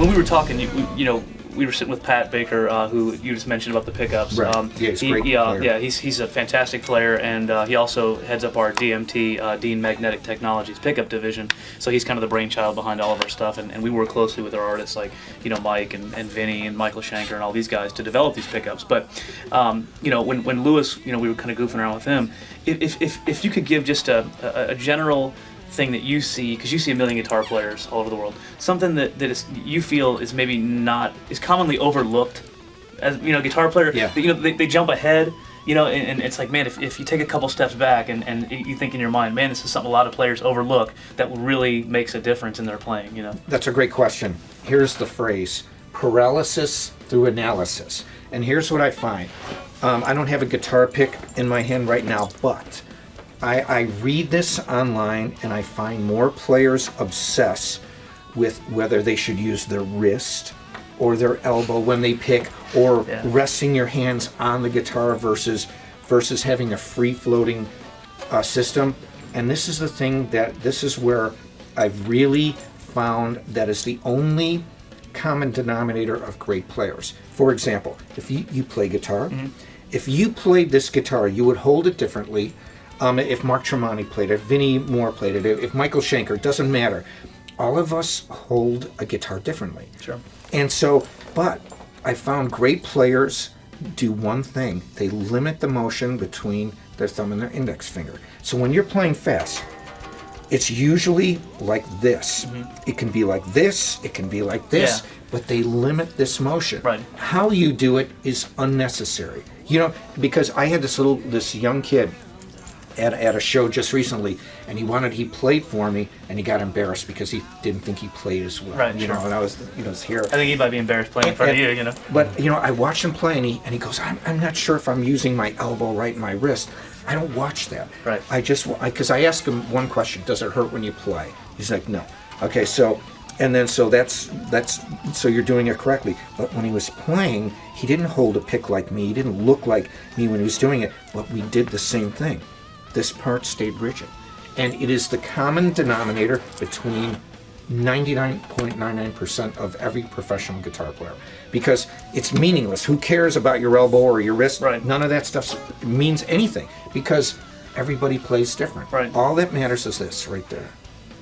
when we were talking, we were sitting with Pat Baker, who you just mentioned about the pickups. Right. Yeah, he's a great player. Yeah, he's a fantastic player, and he also heads up our DMT, Dean Magnetic Technologies pickup division. So he's kind of the brainchild behind all of our stuff, and we work closely with our artists like Mike and Vinny and Michael Schenker and all these guys to develop these pickups. But when Lewis, we were kind of goofing around with him. If you could give just a general thing that you see, because you see a million guitar players all over the world, something that you feel is maybe not is commonly overlooked as guitar player. Yeah. They jump ahead, and it's like, man, if you take a couple steps back and you think in your mind, man, this is something a lot of players overlook that really makes a difference in their playing. That's a great question. Here's the phrase: paralysis through analysis. And here's what I find. I don't have a guitar pick in my hand right now, but I read this online, and I find more players obsess with whether they should use their wrist or their elbow when they pick, or resting your hands on the guitar versus having a free-floating system. And this is the thing this is where I've really found that is the only common denominator of great players. For example, if you play guitar, if you played this guitar, you would hold it differently. If Mark Tremonti played it, Vinny Moore played it, if Michael Schenker, it doesn't matter. All of us hold a guitar differently. Sure. And so, but I found great players do one thing. They limit the motion between their thumb and their index finger. So when you're playing fast, it's usually like this. It can be like this, it can be like this, but they limit this motion. Right. How you do it is unnecessary. Because I had this young kid at a show just recently, and he played for me, and he got embarrassed because he didn't think he played as well. Right, sure. And I was, here. I think he might be embarrassed playing in front of you, But I watched him play, and he goes, I'm not sure if I'm using my elbow right in my wrist. I don't watch that. Right. Because I asked him one question: does it hurt when you play? He's like, no. Okay, so you're doing it correctly. But when he was playing, he didn't hold a pick like me. He didn't look like me when he was doing it. But we did the same thing. This part stayed rigid. And it is the common denominator between 99.99% of every professional guitar player. Because it's meaningless. Who cares about your elbow or your wrist? Right. None of that stuff means anything. Because everybody plays different. Right. All that matters is this right there.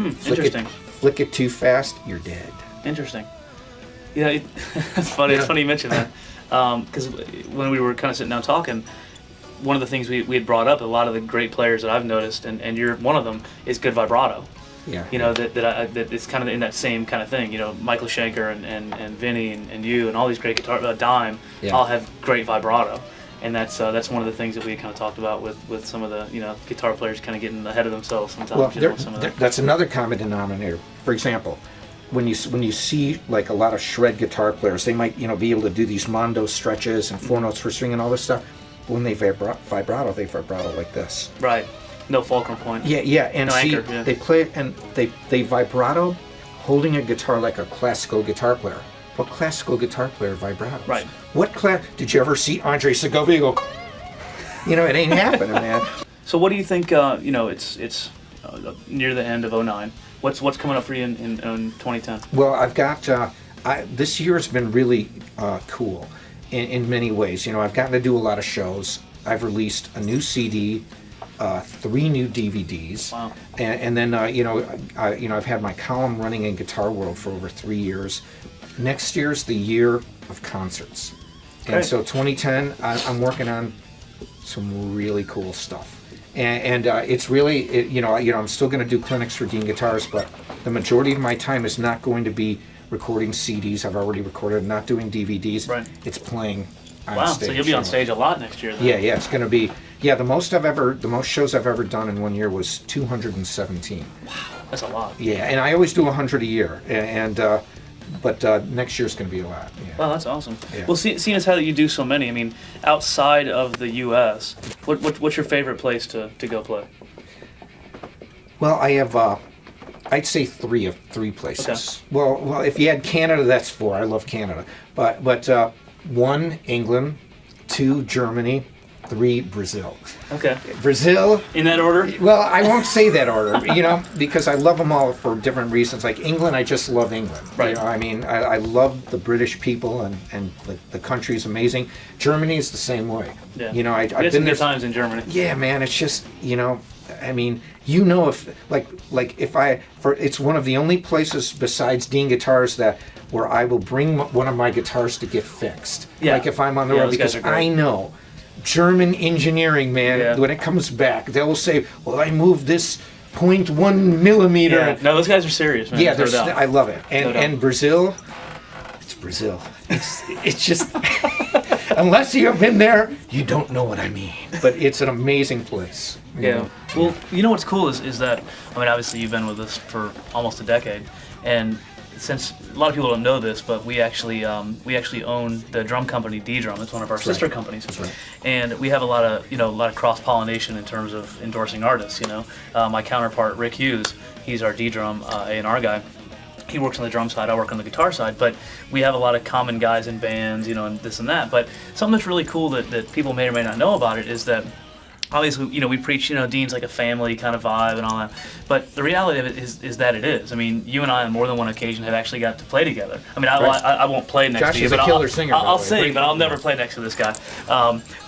Interesting. Flick it too fast, you're dead. Interesting. Yeah, it's funny. It's funny you mentioned that. Because when we were kind of sitting down talking, one of the things we had brought up, a lot of the great players that I've noticed, and you're one of them, is good vibrato. Yeah. That it's kind of in that same kind of thing. Michael Schenker and Vinny and you and all these great guitar, Dime, all have great vibrato. And that's one of the things that we kind of talked about with some of the guitar players kind of getting ahead of themselves sometimes. Well, that's another common denominator. For example, when you see like a lot of shred guitar players, they might be able to do these mondo stretches and 4 notes per string and all this stuff. But when they vibrato, they vibrato like this. Right. No fulcrum point. Yeah, and no see, anchor, they play it and they vibrato, holding a guitar like a classical guitar player. What classical guitar player vibratos? Right. Did you ever see Andre Segovia go? It ain't happening, man. So what do you think? It's near the end of 2009. What's coming up for you in 2010? Well, I've got this year has been really cool in many ways. I've gotten to do a lot of shows. I've released a new CD, 3 new DVDs. Wow. And then I've had my column running in Guitar World for over 3 years. Next year's the year of concerts. And Great. so 2010, I'm working on some really cool stuff. And it's really, I'm still going to do clinics for Dean Guitars, but the majority of my time is not going to be recording CDs. I've already recorded, not doing DVDs. Right. It's playing on wow, stage. so you'll be on stage a lot next year then. Yeah, it's going to be, the most shows I've ever done in 1 year was 217. Wow, that's a lot. Yeah, and I always do 100 a year, but next year's going to be a lot. Yeah. Wow, that's awesome. Yeah. Well, seeing as how you do so many, I mean, outside of the U.S., what's your favorite place to go play? Well, I have, I'd say three places. Okay. Well, if you add Canada, that's 4. I love Canada. But 1, England, 2, Germany, 3, Brazil. Okay. Brazil. In that order? Well, I won't say that order, because I love them all for different reasons. Like England, I just love England. Right. I mean, I love the British people, and the country is amazing. Germany is the same way. Yeah. I've We had been some there. good times in Germany. Yeah, man, it's just, I mean, it's one of the only places besides Dean Guitars where I will bring one of my guitars to get fixed. Yeah. Like if I'm on the Yeah, road, those guys because are great. I know German engineering, man, Yeah. when it comes back, they will say, well, I moved this 0.1 millimeter. Yeah. No, those guys are serious, man. Yeah, no doubt. I love it. No doubt. And Brazil, it's Brazil. It's just, unless you have been there, you don't know what I mean. But it's an amazing place. Yeah. Well, what's cool is that, I mean, obviously you've been with us for almost a decade, and since a lot of people don't know this, but we actually own the drum company D-Drum. It's one of our sister companies. That's right. And we have a lot of cross-pollination in terms of endorsing artists. My counterpart Rick Hughes, he's our D-Drum A&R guy. He works on the drum side, I work on the guitar side, but we have a lot of common guys in bands, and this and that. But something that's really cool that people may or may not know about it is that obviously, we preach, Dean's like a family kind of vibe and all that. But the reality of it is that it is. I mean, you and I on more than one occasion have actually got to play together. I mean, I won't play next Josh to you, is a but killer singer, by I'll the way. sing, but I'll never play next to this guy.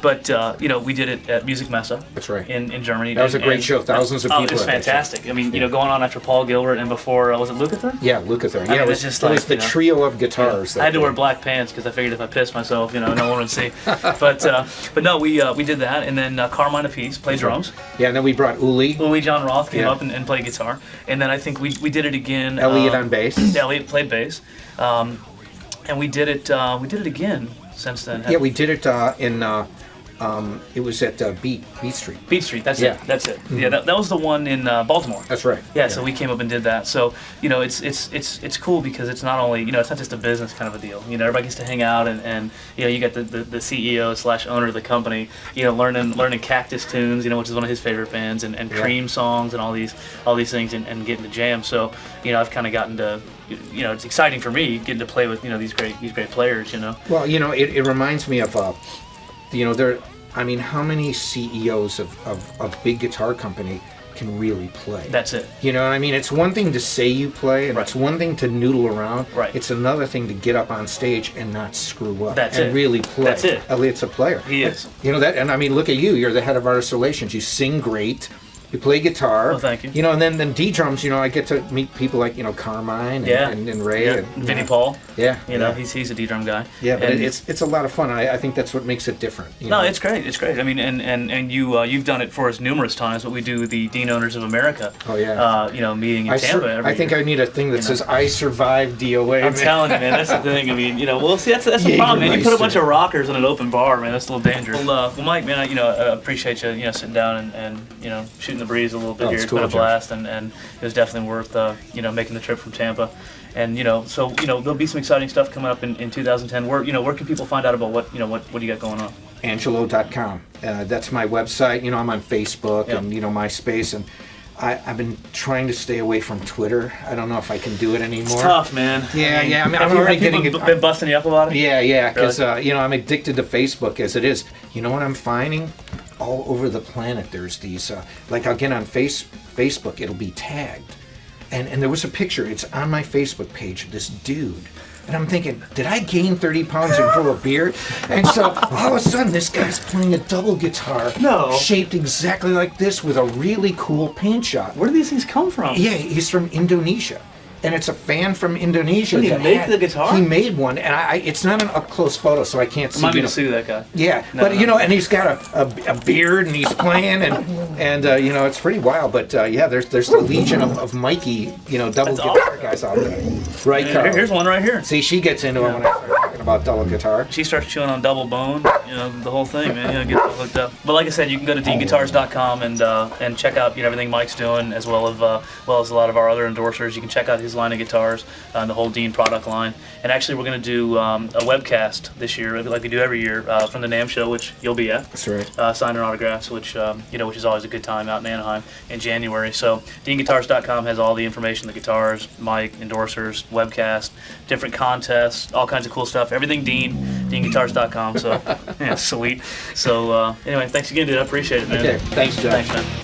We did it at Music Messe. That's right. In Germany. That was a great show. Thousands of people It was at that show. fantastic. I mean, going on after Paul Gilbert and before, was it Lukather? Yeah, Lukather. mean, Yeah, it's just it was like, the trio of guitars. I had to wear black pants because I figured if I pissed myself, no one would see. But no, we did that, and then Carmine Apiece played drums. Yeah, and then we brought Uli. John Roth came Yeah. up and played guitar, and then I think we did it again. Elliot on bass. Elliot played bass, and we did it again since then. Yeah, we did it it was at Beat Street. Beat Street. That's Yeah. it. That's it. Yeah, that was the one in Baltimore. That's right. Yeah, so we came up and did that. So it's cool because it's not only it's not just a business kind of a deal. Everybody gets to hang out and you got the CEO / owner of the company learning Cactus tunes which is one of his favorite bands and Cream songs and all these things and getting to jam. So I've kind of gotten to it's exciting for me getting to play with these great players. Well, it reminds me of how many CEOs of big guitar company can really play? That's it. You know what I mean? It's one thing to say you play, and Right. it's one thing to noodle around. Right. It's another thing to get up on stage and not screw up. That's and it. really play. That's it. Elliot's a player. He is. That, and I mean, look at you. You're the head of artist relations. You sing great. You play guitar. Well, thank you. And then D-drums, I get to meet people like, Carmine and Ray. Yeah. And, Vinnie Paul. Yeah. He's a D-drum guy. Yeah, but And- it's a lot of fun. I think that's what makes it different. No, it's great. It's great. I mean, and you've done it for us numerous times. But we do the Dean Owners of America. Oh, yeah. Meeting in Tampa. Every I think year. I need a thing that says "I survived DOA." I'm man. telling you, man. That's the thing. I mean, well, see, that's the Yeah, problem, man. you're You put a nice, bunch too. of rockers in an open bar, man. That's a little dangerous. Well, Mike, man, I appreciate you, sitting down and shooting the breeze a little bit Oh, here. it's It's cool, been a Jeff. blast, and it was definitely worth making the trip from Tampa. And so there'll be some exciting stuff coming up in 2010. Where can people find out about what you got going on? Angelo.com. That's my website. I'm on Facebook Yeah. and MySpace, and I've been trying to stay away from Twitter. I don't know if I can do it anymore. It's tough, man. Yeah, yeah, I mean, have I'm you already people getting it- been busting you up about it? Yeah, because Really? I'm addicted to Facebook as it is. You know what I'm finding? All over the planet, there's these. Like I'll get on Facebook, it'll be tagged, and there was a picture. It's on my Facebook page. This dude. And I'm thinking, did I gain 30 pounds and grow a beard? And so all of a sudden, this guy's playing a double guitar, No. shaped exactly like this with a really cool paint job. Where do these things come from? Yeah, he's from Indonesia. And it's a fan from Indonesia. Did he that make had- the guitar? He made one, and it's not an up-close photo, so I can't see. Remind me you to know. sue that guy. Yeah, No, but no. and he's got a beard, and he's playing, and it's pretty wild. But there's the legion of Mikey, double That's guitar guys out there, right? Carl? Here's one right here. See, she gets into it when I start talking about double guitar. She starts chewing on double bone, the whole thing, man. Get all hooked up. But like I said, you can go to deanguitars.com and check out everything Mike's doing, as well as a lot of our other endorsers. You can check out his line of guitars and the whole Dean product line. And actually, we're going to do a webcast this year, like we do every year, from the NAMM show, which you'll be at. That's right. Signing autographs, which is always a good time out in Anaheim in January. So deanguitars.com has all the information: the guitars, Mike, endorsers, webcast, different contests, all kinds of cool stuff. Everything Dean. deanguitars.com. So, yeah, sweet. So, anyway, thanks again, dude. I appreciate it, man. Okay, thanks, Jeff. Thanks, man.